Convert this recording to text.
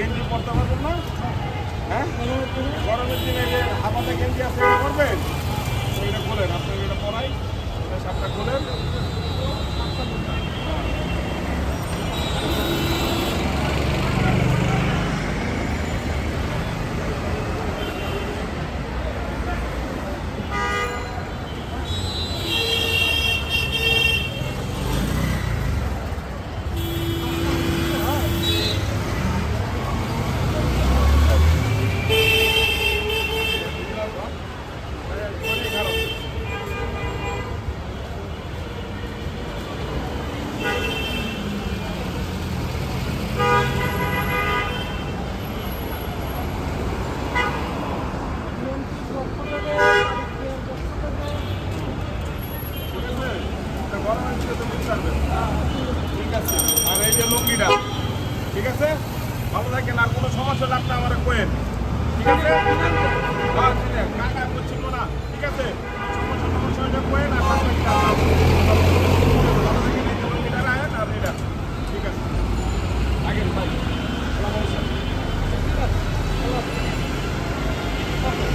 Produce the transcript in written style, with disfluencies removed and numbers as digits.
গেঞ্জি পরতে পারবেন না? হ্যাঁ, গরমের দিনে যে হাফাতে গেঞ্জি আছে এটা করবেন, এটা খোলেন, আপনাকে এটা পরাই, এটা সাপটা খোলেন। গরমের দিনে তো বুঝতে পারবেন। ঠিক আছে, আর এই যে লুঙ্গিটা, ঠিক আছে, ভালো থাকেন। আর কোনো সমস্যা হলে আপনি আমার কোয়েন, ঠিক আছে? কাকা করছিল না, ঠিক আছে।